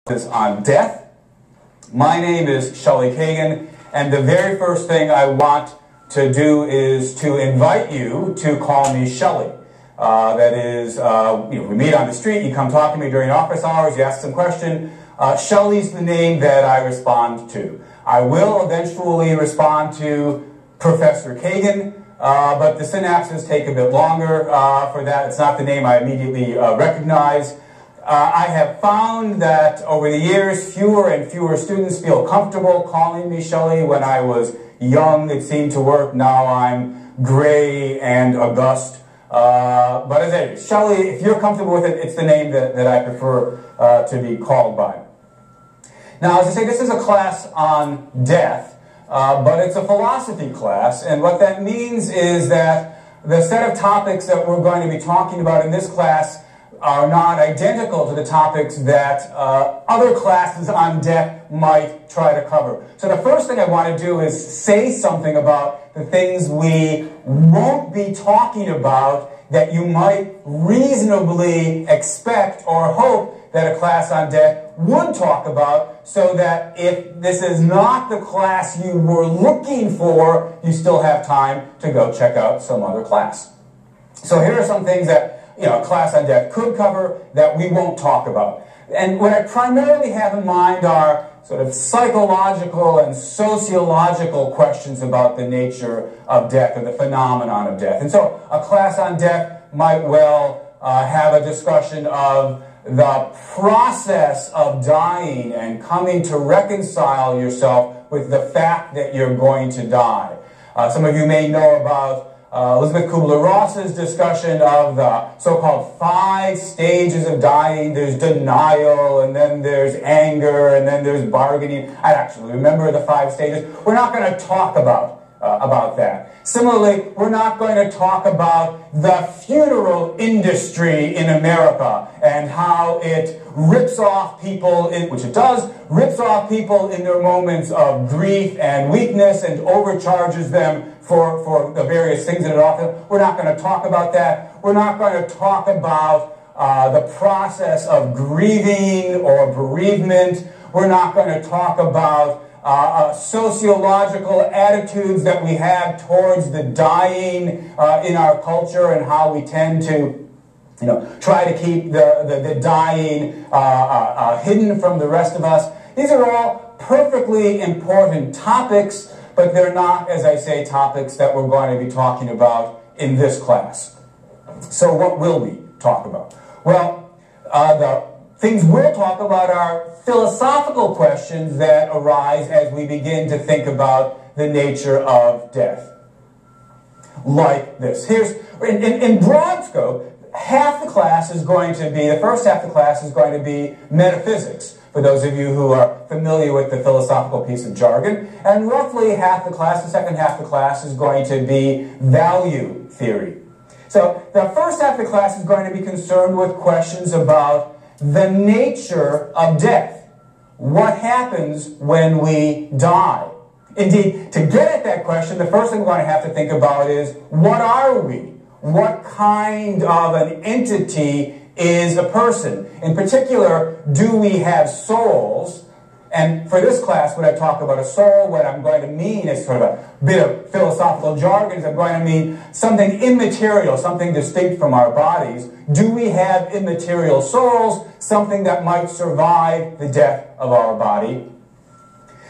On death. My name is Shelley Kagan, and the very first thing I want to do is to invite you to call me Shelley. That is, we meet on the street, you come talk to me during office hours, you ask some question. Shelley's the name that I respond to. I will eventually respond to Professor Kagan, but the synapses take a bit longer for that. It's not the name I immediately recognize. I have found that over the years, fewer and fewer students feel comfortable calling me Shelley. When I was young, it seemed to work. Now I'm gray and august. But as I say, Shelley, if you're comfortable with it, it's the name that I prefer to be called by. Now, as I say, this is a class on death, but it's a philosophy class. And what that means is that the set of topics that we're going to be talking about in this class are not identical to the topics that other classes on death might try to cover. So the first thing I want to do is say something about the things we won't be talking about that you might reasonably expect or hope that a class on death would talk about, so that if this is not the class you were looking for, you still have time to go check out some other class. So here are some things that a class on death could cover that we won't talk about. And what I primarily have in mind are sort of psychological and sociological questions about the nature of death or the phenomenon of death. And so a class on death might well have a discussion of the process of dying and coming to reconcile yourself with the fact that you're going to die. Some of you may know about Elizabeth Kubler-Ross's discussion of the so-called 5 stages of dying. There's denial, and then there's anger, and then there's bargaining. I actually remember the 5 stages. We're not going to talk about that. Similarly, we're not going to talk about the funeral industry in America and how it rips off people, which it does, rips off people in their moments of grief and weakness and overcharges them for the various things that it offers. We're not going to talk about that. We're not going to talk about the process of grieving or bereavement. We're not going to talk about sociological attitudes that we have towards the dying in our culture and how we tend to try to keep the dying hidden from the rest of us. These are all perfectly important topics, but they're not, as I say, topics that we're going to be talking about in this class. So what will we talk about? Well, the things we'll talk about are philosophical questions that arise as we begin to think about the nature of death. Like this. Here's, in broad scope, half the class is going to be, the first half of the class is going to be metaphysics, for those of you who are familiar with the philosophical piece of jargon. And roughly half the class, the second half of the class, is going to be value theory. So the first half of the class is going to be concerned with questions about the nature of death. What happens when we die? Indeed, to get at that question, the first thing we're going to have to think about is, what are we? What kind of an entity is a person? In particular, do we have souls? And for this class, when I talk about a soul, what I'm going to mean is sort of a bit of philosophical jargon. I'm going to mean something immaterial, something distinct from our bodies. Do we have immaterial souls, something that might survive the death of our body?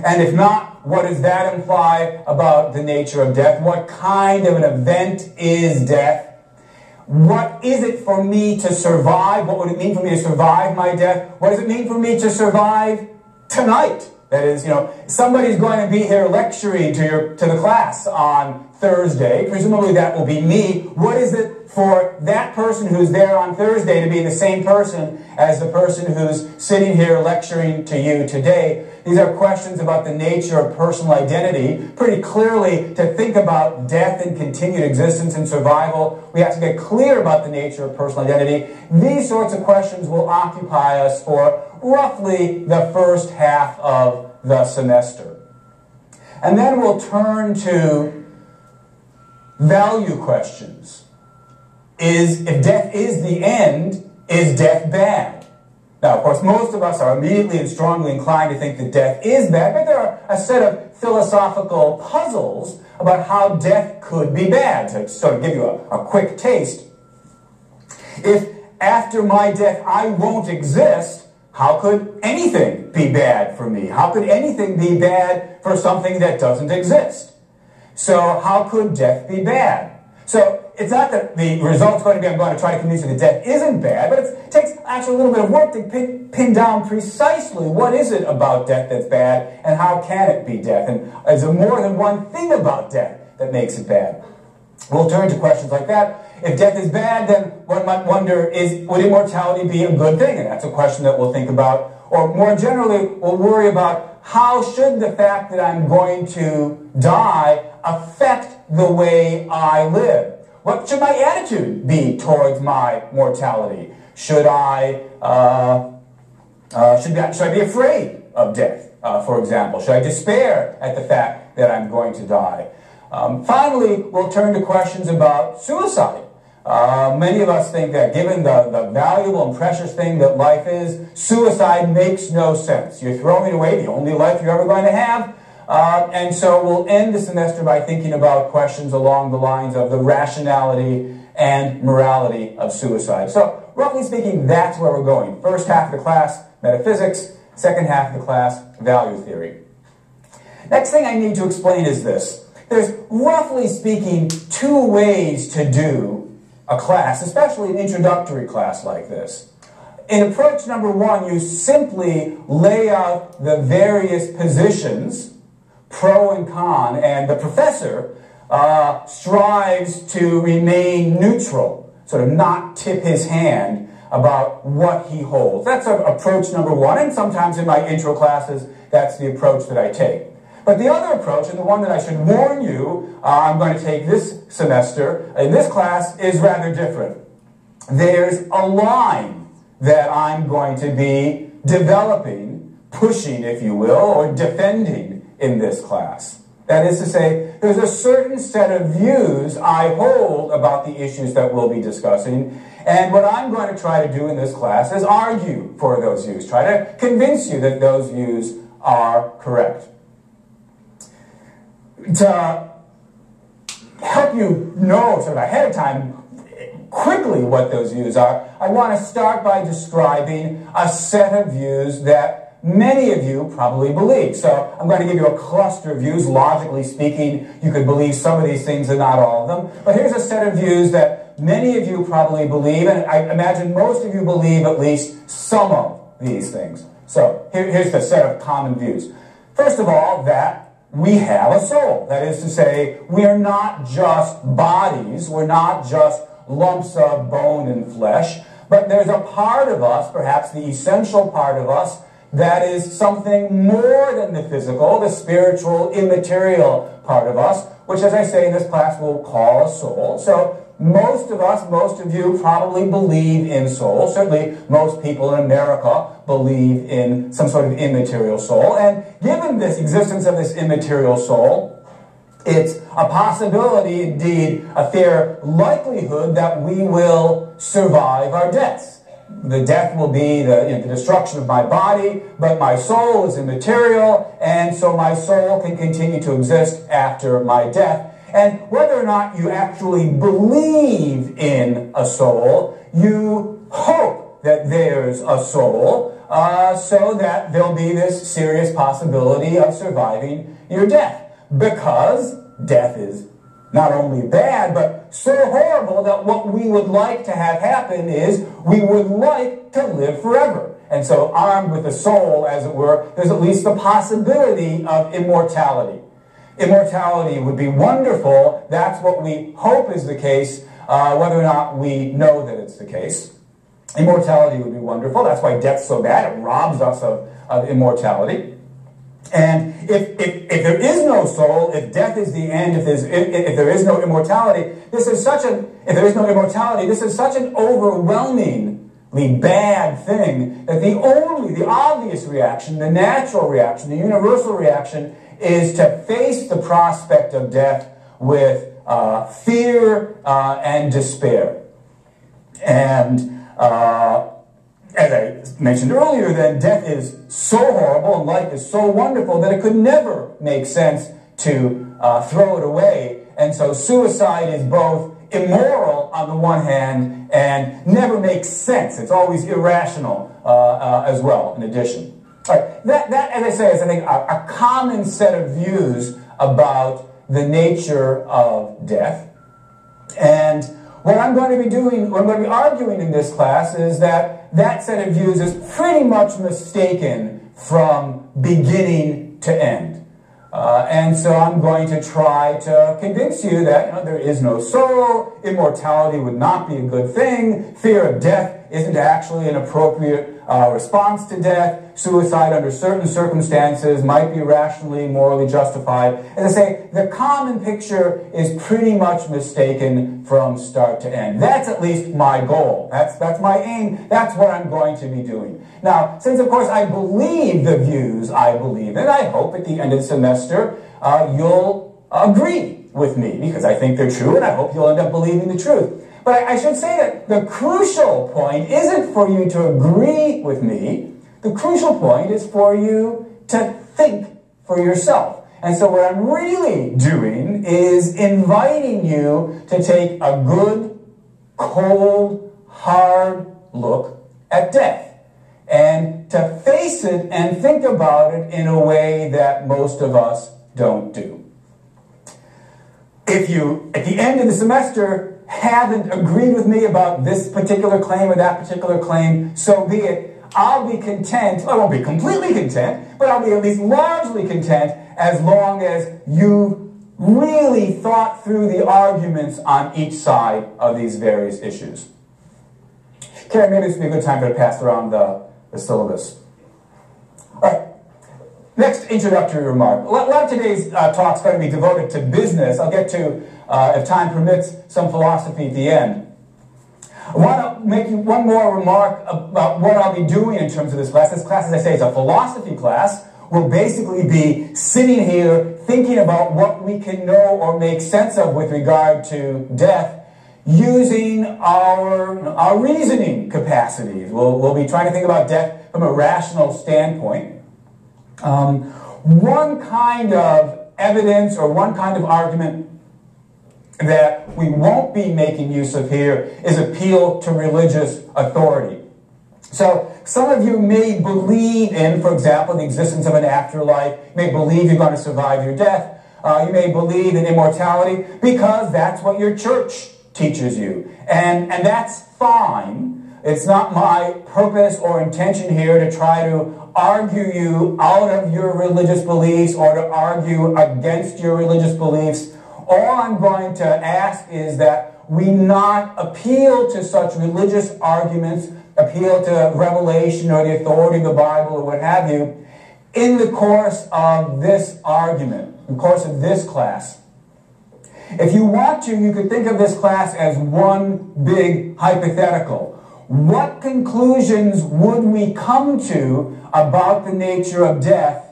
And if not, what does that imply about the nature of death? What kind of an event is death? What is it for me to survive? What would it mean for me to survive my death? What does it mean for me to survive tonight? That is, somebody's going to be here lecturing to the class on Thursday. Presumably that will be me. What is it for that person who's there on Thursday to be the same person as the person who's sitting here lecturing to you today? These are questions about the nature of personal identity. Pretty clearly, to think about death and continued existence and survival, we have to get clear about the nature of personal identity. These sorts of questions will occupy us for roughly the first half of the semester. And then we'll turn to value questions. If death is the end, is death bad? Now, of course, most of us are immediately and strongly inclined to think that death is bad, but there are a set of philosophical puzzles about how death could be bad. To sort of give you a quick taste, if after my death I won't exist, how could anything be bad for me? How could anything be bad for something that doesn't exist? So how could death be bad? So it's not that the result's going to be I'm going to try to convince you that death isn't bad, but it takes actually a little bit of work to pin down precisely what is it about death that's bad and how can it be death. And is there more than one thing about death that makes it bad? We'll turn to questions like that. If death is bad, then one might wonder, would immortality be a good thing? And that's a question that we'll think about. Or more generally, we'll worry about how should the fact that I'm going to die affect the way I live? What should my attitude be towards my mortality? Should I be afraid of death, for example? Should I despair at the fact that I'm going to die? Finally, we'll turn to questions about suicide. Many of us think that given the valuable and precious thing that life is, suicide makes no sense. You're throwing away the only life you're ever going to have. And so we'll end the semester by thinking about questions along the lines of the rationality and morality of suicide. So, roughly speaking, that's where we're going. First half of the class, metaphysics. Second half of the class, value theory. Next thing I need to explain is this. There's, roughly speaking, two ways to do a class, especially an introductory class like this. In approach number one, you simply lay out the various positions, pro and con, and the professor strives to remain neutral, sort of not tip his hand about what he holds. That's approach number one, and sometimes in my intro classes, that's the approach that I take. But the other approach, and the one that I should warn you I'm going to take this semester in this class, is rather different. There's a line that I'm going to be developing, pushing, if you will, or defending in this class. That is to say, there's a certain set of views I hold about the issues that we'll be discussing, and what I'm going to try to do in this class is argue for those views, try to convince you that those views are correct. To help you know sort of ahead of time quickly what those views are, I want to start by describing a set of views that many of you probably believe. So I'm going to give you a cluster of views. Logically speaking, you could believe some of these things and not all of them. But here's a set of views that many of you probably believe, and I imagine most of you believe at least some of these things. So here's the set of common views. First of all, that we have a soul. That is to say, we are not just bodies, we're not just lumps of bone and flesh, but there's a part of us, perhaps the essential part of us, that is something more than the physical, the spiritual, immaterial part of us, which, as I say in this class, we'll call a soul. So most of us, most of you probably believe in soul. Certainly most people in America believe in some sort of immaterial soul. And given this existence of this immaterial soul, it's a possibility, indeed, a fair likelihood that we will survive our deaths. The death will be the destruction of my body, but my soul is immaterial, and so my soul can continue to exist after my death. And whether or not you actually believe in a soul, you hope that there's a soul, so that there'll be this serious possibility of surviving your death. Because death is not only bad, but so horrible that what we would like to have happen is we would like to live forever. And so armed with the soul, as it were, there's at least the possibility of immortality. Immortality would be wonderful. That's what we hope is the case, whether or not we know that it's the case. Immortality would be wonderful. That's why death's so bad. It robs us of immortality. And if there is no soul, if death is the end, if there is no immortality, this is such an overwhelmingly bad thing that the obvious reaction, the natural reaction, the universal reaction is to face the prospect of death with fear and despair. And as I mentioned earlier, then death is so horrible and life is so wonderful that it could never make sense to throw it away. And so suicide is both immoral on the one hand and never makes sense. It's always irrational as well, in addition. All right, that, as I say, is, I think, a common set of views about the nature of death. And what I'm going to be doing, what I'm going to be arguing in this class is that that set of views is pretty much mistaken from beginning to end. And so I'm going to try to convince you that there is no soul, immortality would not be a good thing, fear of death isn't actually an appropriate response to death, suicide under certain circumstances might be rationally, morally justified. As I say, the common picture is pretty much mistaken from start to end. That's at least my goal. That's my aim. That's what I'm going to be doing. Now, since of course I believe the views I believe in, I hope at the end of the semester you'll agree with me because I think they're true and I hope you'll end up believing the truth. But I should say that the crucial point isn't for you to agree with me. The crucial point is for you to think for yourself. And so what I'm really doing is inviting you to take a good, cold, hard look at death and to face it and think about it in a way that most of us don't do. If you, at the end of the semester, haven't agreed with me about this particular claim or that particular claim, so be it. I'll be content, I won't be completely content, but I'll be at least largely content as long as you really thought through the arguments on each side of these various issues. Karen, maybe this would be a good time for to pass around the syllabus. All right. Next introductory remark. A lot of today's talk is going to be devoted to business. I'll get to, if time permits, some philosophy at the end. I want to make you one more remark about what I'll be doing in terms of this class. This class, as I say, is a philosophy class. We'll basically be sitting here thinking about what we can know or make sense of with regard to death using our reasoning capacities. We'll be trying to think about death from a rational standpoint. One kind of evidence or one kind of argument that we won't be making use of here is appeal to religious authority. So some of you may believe in, for example, the existence of an afterlife. You may believe you're going to survive your death. You may believe in immortality because that's what your church teaches you. And that's fine. It's not my purpose or intention here to try to argue you out of your religious beliefs or to argue against your religious beliefs. All I'm going to ask is that we not appeal to such religious arguments, appeal to revelation or the authority of the Bible or what have you, in the course of this argument, in the course of this class. If you want to, you could think of this class as one big hypothetical. What conclusions would we come to about the nature of death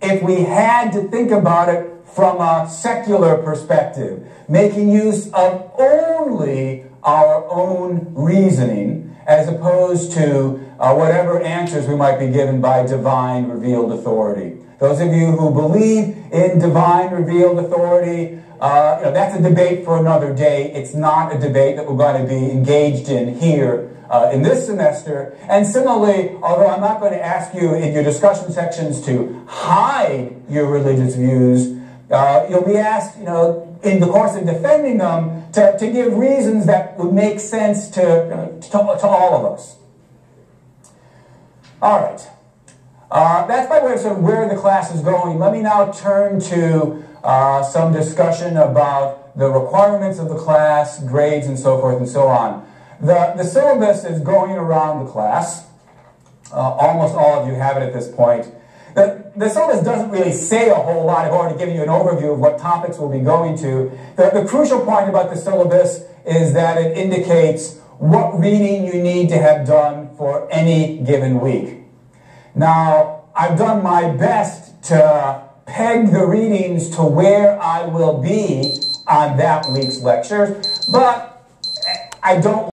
if we had to think about it from a secular perspective, making use of only our own reasoning as opposed to whatever answers we might be given by divine revealed authority? Those of you who believe in divine revealed authority, that's a debate for another day. It's not a debate that we're going to be engaged in here in this semester. And similarly, although I'm not going to ask you in your discussion sections to hide your religious views, you'll be asked, in the course of defending them, to give reasons that would make sense to all of us. All right. That's by way of sort of where the class is going. Let me now turn to some discussion about the requirements of the class, grades, and so forth and so on. The syllabus is going around the class. Almost all of you have it at this point. The syllabus doesn't really say a whole lot. I've already given you an overview of what topics we'll be going to. The crucial point about the syllabus is that it indicates what reading you need to have done for any given week. Now, I've done my best to peg the readings to where I will be on that week's lectures, but I don't